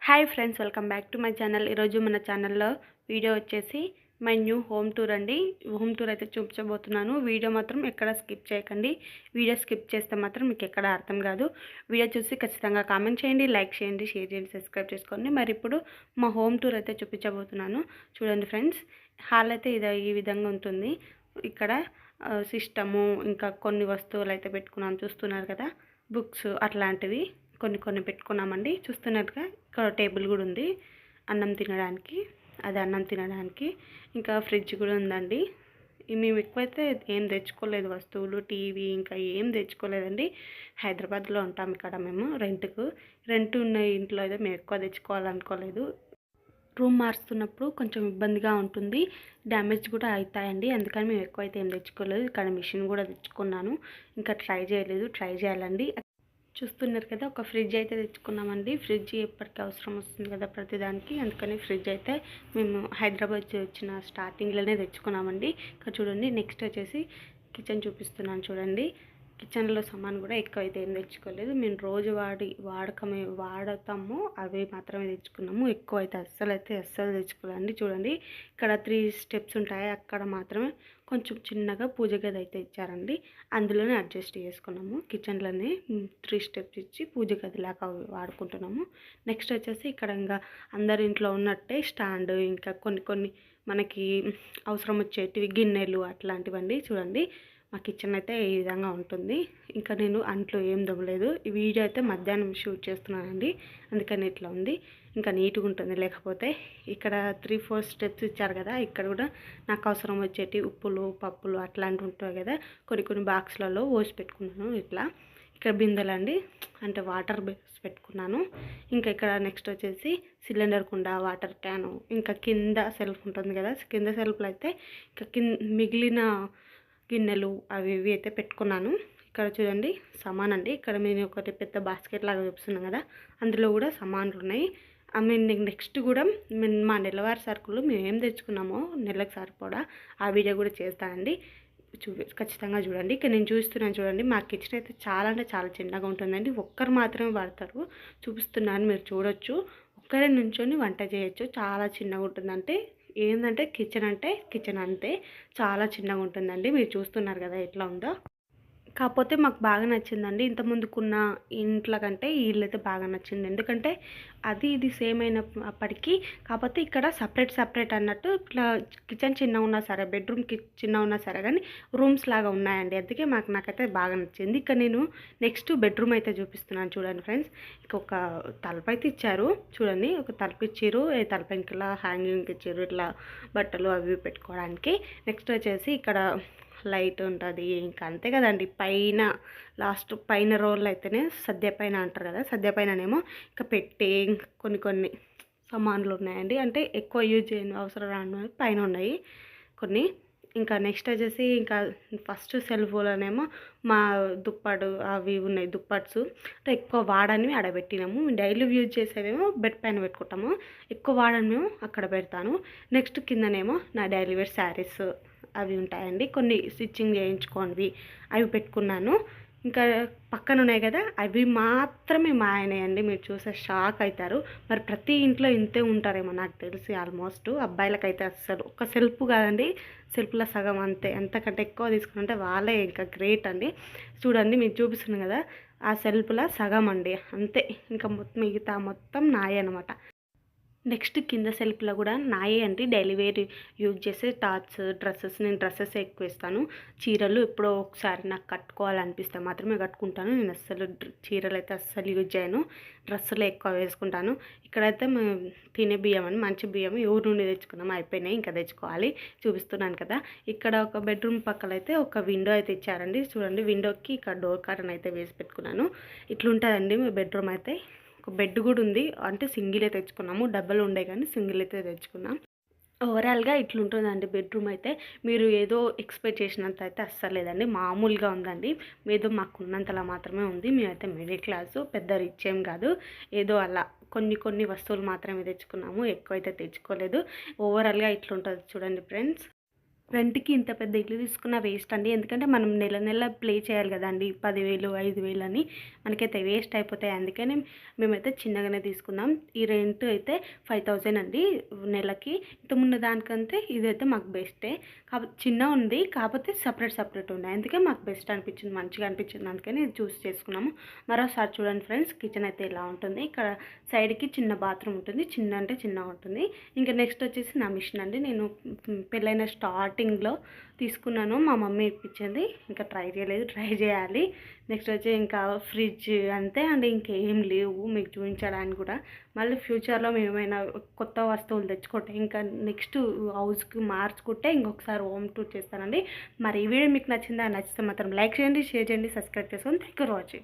Hi friends, welcome back to my channel. ఈరోజు మన ఛానల్లో వీడియో వచ్చేసి మై న్యూ హోమ్ టూర్ అండి. హోమ్ టూర్ అయితే చూపించబోతున్నాను. వీడియో మాత్రం ఎక్కడ స్కిప్ చేయకండి. వీడియో స్కిప్ చేస్తే మాత్రం మీకు ఎక్కడ అర్థం కాదు. వీడియో చూసి ఖచ్చితంగా కామెంట్ చేయండి, లైక్ చేయండి, షేర్ చేయండి, సబ్స్క్రైబ్ చేసుకోండి. మరి ఇప్పుడు మా హోమ్ టూర్ అయితే చూపించబోతున్నాను. చూడండి ఫ్రెండ్స్, హాల్ అయితే ఈ విధంగా ఉంటుంది. ఇక్కడ సిస్టము, ఇంకా కొన్ని వస్తువులు అయితే పెట్టుకున్నాను, చూస్తున్నారు కదా, బుక్స్ అట్లాంటివి కొన్ని పెట్టుకున్నామండి. చూస్తున్నట్టుగా ఇక్కడ టేబుల్ కూడా ఉంది అన్నం తినడానికి, ఇంకా ఫ్రిడ్జ్ కూడా ఉందండి. మేము ఎక్కువైతే ఏం తెచ్చుకోలేదు, వస్తువులు, టీవీ ఇంకా ఏం తెచ్చుకోలేదండి. హైదరాబాద్లో ఉంటాం ఇక్కడ మేము రెంట్ ఉన్న ఇంట్లో అయితే మేము ఎక్కువ తెచ్చుకోవాలనుకోలేదు. రూమ్ మారుస్తున్నప్పుడు కొంచెం ఇబ్బందిగా ఉంటుంది, డ్యామేజ్ కూడా అవుతాయండి. అందుకని మేము ఎక్కువైతే ఏం తెచ్చుకోలేదు. ఇక్కడ మిషన్ కూడా తెచ్చుకున్నాను, ఇంకా ట్రై చేయాలండి. చూస్తున్నారు కదా, ఒక ఫ్రిడ్జ్ అయితే తెచ్చుకున్నామండి. ఫ్రిడ్జ్ ఎప్పటికీ అవసరం వస్తుంది కదా ప్రతిదానికి, అందుకని ఫ్రిడ్జ్ అయితే మేము హైదరాబాద్ వచ్చిన స్టార్టింగ్లోనే తెచ్చుకున్నామండి. ఇక్కడ చూడండి, నెక్స్ట్ వచ్చేసి కిచెన్ చూపిస్తున్నాను చూడండి. కిచెన్లో సామాన్ కూడా ఎక్కువైతే ఏం తెచ్చుకోలేదు. మేము రోజు వాడతాము అవి మాత్రమే తెచ్చుకున్నాము. ఎక్కువ అయితే అస్సలు తెచ్చుకోలేండి. చూడండి, ఇక్కడ 3 స్టెప్స్ ఉంటాయి, అక్కడ మాత్రమే కొంచెం చిన్నగా పూజ గది అయితే ఇచ్చారండి. అందులోనే అడ్జస్ట్ చేసుకున్నాము. కిచెన్లోనే 3 స్టెప్స్ ఇచ్చి పూజ గదిలాగా వాడుకుంటున్నాము. నెక్స్ట్ వచ్చేసి ఇక్కడ ఇంకా అందరి ఇంట్లో ఉన్నట్టే స్టాండ్, ఇంకా కొన్ని మనకి అవసరం వచ్చేటివి గిన్నెలు అట్లాంటివండి. చూడండి, మా కిచెన్ అయితే ఈ విధంగా ఉంటుంది. ఇంకా నేను అంట్లో ఏం దొబ్బలేదు. ఈ వీడియో అయితే మధ్యాహ్నం షూట్ చేస్తున్నానండి, అందుకని ఇట్లా ఉంది. ఇంకా నీట్గా ఉంటుంది. లేకపోతే ఇక్కడ 3-4 స్టెప్స్ ఇచ్చారు కదా, ఇక్కడ కూడా నాకు అవసరం వచ్చేటి ఉప్పులు, పప్పులు అట్లాంటివి ఉంటాయి కదా, కొన్ని బాక్స్లలో పోసి పెట్టుకున్నాను. ఇక్కడ బిందెలండి, అంటే వాటర్ పెట్టుకున్నాను. ఇంకా ఇక్కడ నెక్స్ట్ వచ్చేసి సిలిండర్ కుండ, వాటర్ క్యాను, ఇంకా కింద సెల్ఫ్ ఉంటుంది కదా, కింద సెల్ఫ్లో అయితే ఇంకా మిగిలిన గిన్నెలు అవి ఇవి అయితే పెట్టుకున్నాను. ఇక్కడ చూడండి సామాన్ అండి. ఇక్కడ నేను ఒకటి పెద్ద బాస్కెట్ లాగా చూపిస్తున్నాను కదా, అందులో కూడా సామాన్లు ఉన్నాయి. నెక్స్ట్ కూడా మా నెలవారి సరుకులు మేము ఏం తెచ్చుకున్నామో నెలకు సరిపడా ఆ వీడియో కూడా చేస్తానండి. ఖచ్చితంగా చూడండి. ఇక్కడ నేను చూస్తున్నాను చూడండి, మా కిచెన్ అయితే చాలా అంటే చాలా చిన్నగా ఉంటుందండి. ఒక్కరు మాత్రమే పడతారు. చూపిస్తున్నాను, మీరు చూడొచ్చు. ఒక్కరే నుంచొని వంట చేయొచ్చు. చాలా చిన్నగా ఉంటుందంటే ఏంటంటే కిచెన్ అంతే చాలా చిన్నగా ఉంటుందండి. మీరు చూస్తున్నారు కదా ఎట్లా ఉందో. కాకపోతే మాకు బాగా నచ్చిందండి. ఇంతకుముందుకున్న ఇంట్లో కంటే ఈ ఇల్లు అయితే బాగా నచ్చింది. ఎందుకంటే ఇది సేమ్ అయినప్పటికీ, కాకపోతే ఇక్కడ సపరేట్ అన్నట్టు, ఇట్లా కిచెన్ చిన్నగా ఉన్నా సరే, బెడ్రూమ్ చిన్నగా ఉన్నా సరే కానీ రూమ్స్ లాగా ఉన్నాయండి. అందుకే నాకైతే బాగా నచ్చింది. ఇక్కడ నేను నెక్స్ట్ బెడ్రూమ్ అయితే చూపిస్తున్నాను చూడండి ఫ్రెండ్స్. ఒక తలుపు అయితే ఇచ్చారు చూడండి, ఒక తలుపు ఇచ్చారు. తలుపు ఇంకలా హ్యాంగింగ్ ఇచ్చారు, ఇట్లా బట్టలు అవి పెట్టుకోవడానికి. నెక్స్ట్ వచ్చేసి ఇక్కడ లైట్ ఉంటుంది. ఇంకా అంతే కదండి. లాస్ట్ పైన రోల్ అయితేనే సద్య పైన అంటారు కదా, సద్య పైననేమో ఇంకా పెట్టి కొన్ని సామాన్లు ఉన్నాయండి. అంటే ఎక్కువ యూజ్ చేయని అవసరం రాని పైన ఉన్నాయి కొన్ని. ఇంకా నెక్స్ట్ వచ్చేసి ఇంకా ఫస్ట్ సెల్ఫ్లోనేమో మా దుప్పడు అవి ఉన్నాయి, దుప్పట్స్ అంటే ఎక్కువ వాడనివి ఆడబెట్టినాము. డైలీ యూజ్ చేసేవేమో బెడ్ పైన పెట్టుకుంటాము, ఎక్కువ వాడనివేమో అక్కడ పెడతాను. నెక్స్ట్ కిందనేమో నా డైలీ వేర్ శారీస్ అవి ఉంటాయండి, కొన్ని స్టిచ్చింగ్ చేయించుకోనివి అవి పెట్టుకున్నాను. ఇంకా పక్కన ఉన్నాయి కదా, అవి మాత్రమే మా ఆయనయండి. మీరు చూసే షాక్ అవుతారు. మరి ప్రతి ఇంట్లో ఇంతే ఉంటారేమో నాకు తెలిసి. ఆల్మోస్ట్ అబ్బాయిలకైతే అస్సలు ఒక సెల్ఫ్ కాదండి, సెల్ఫ్లో సగం అంతే. ఎంతకంటే ఎక్కువ తీసుకుంటే వాళ్ళే ఇంకా గ్రేట్ అండి. చూడండి, మీకు చూపిస్తుంది కదా, ఆ సెల్ఫ్లో సగం అండి అంతే. ఇంకా మిగతా మొత్తం నాయే అనమాట. నెక్స్ట్ కింద సెల్ఫ్లో కూడా నాయే అండి, డైలీ వేర్ యూజ్ చేసే టాప్స్, డ్రెస్సెస్. నేను డ్రెస్సెస్ ఎక్కువ ఇస్తాను. చీరలు ఎప్పుడో ఒకసారి నాకు కట్టుకోవాలనిపిస్తే మాత్రమే కట్టుకుంటాను. నేను చీరలు అయితే అస్సలు యూజ్ చేయను, డ్రెస్సులు ఎక్కువ వేసుకుంటాను. ఇక్కడైతే తినే బియ్యం అని మంచి బియ్యం ఊరు నుండి తెచ్చుకున్నాము, అయిపోయినాయి, ఇంకా తెచ్చుకోవాలి. చూపిస్తున్నాను కదా, ఇక్కడ ఒక బెడ్రూమ్ పక్కన అయితే ఒక విండో అయితే ఇచ్చారండి. చూడండి, విండోకి ఇక్కడ డోర్ కర్టన్ అయితే వేసి పెట్టుకున్నాను. ఇట్లుంటుందండి మీ బెడ్రూమ్ అయితే. ఒక బెడ్ కూడా ఉంది, అంటే సింగిలే తెచ్చుకున్నాము, డబ్బులు ఉండే కానీ సింగిల్ అయితే తెచ్చుకున్నాం. ఓవరాల్గా ఇట్లుంటుందండి బెడ్రూమ్ అయితే. మీరు ఏదో ఎక్స్పెక్ట్ చేసినంత అయితే అస్సలు లేదండి, మామూలుగా ఉందండి. ఏదో మాకున్నంతలా మాత్రమే ఉంది. మేమైతే మిడిల్ క్లాసు, పెద్ద రిచ్ ఏం కాదు, ఏదో అలా కొన్ని వస్తువులు మాత్రమే తెచ్చుకున్నాము, ఎక్కువైతే తెచ్చుకోలేదు. ఓవరాల్గా ఇట్లుంటుంది చూడండి ఫ్రెండ్స్. రెంట్‌కి ఇంత పెద్ద ఇల్లు తీసుకున్న వేస్ట్ అండి. ఎందుకంటే మనం నెల నెల ప్లే చేయాలి గదండీ! 10,000, 5,000 అని మనకైతే వేస్ట్ అయిపోతాయి. అందుకని మేమైతే చిన్నగానే తీసుకున్నాం. ఈ రెంట్ అయితే 5,000 అండి నెలకి. ఇంతకుముందు దానికంటే ఇదైతే మాకు బెస్టే. చిన్నగుంది. కాకపోతే సెపరేట్ ఉన్నాయి. అందుకే మాకు బెస్ట్ అనిపించింది. మంచిగా అనిపించింది. అందుకని ఇది చూస్ చేసుకున్నాము. మరోసారి చూడండి ఫ్రెండ్స్, కిచెన్ అయితే ఇలా ఉంటుంది. ఇక్కడ సైడ్‌కి చిన్న బాత్రూమ్ ఉంటుంది. చిన్న అంటే చిన్నగా ఉంటుంది. ఇంకా నెక్స్ట్ వచ్చేసి నా మిషన్ అండి. నేను పెళ్ళైన స్టార్టింగ్‌లో తీసుకున్నాను. మా మమ్మీ ఇప్పించింది. ఇంకా ట్రై చేయలేదు. ట్రై చేయాలి. నెక్స్ట్ వచ్చి ఇంకా ఫ్రిడ్జ్ అంతే అండి. ఇంకేం లేవు మీకు చూపించడానికి కూడా. మళ్ళీ ఫ్యూచర్‌లో మేమేమైనా కొత్త వస్తువులు తెచ్చుకుంటే ఇంకా నెక్స్ట్ హౌస్‌కి మార్చుకుంటే ఇంకొకసారి హోమ్ టూర్ చేస్తానండి. మరి ఈ వీడియో మీకు నచ్చిందా? నచ్చితే మాత్రం లైక్ చేయండి, షేర్ చేయండి, సబ్స్క్రైబ్ చేసుకోండి. Thank you for watching.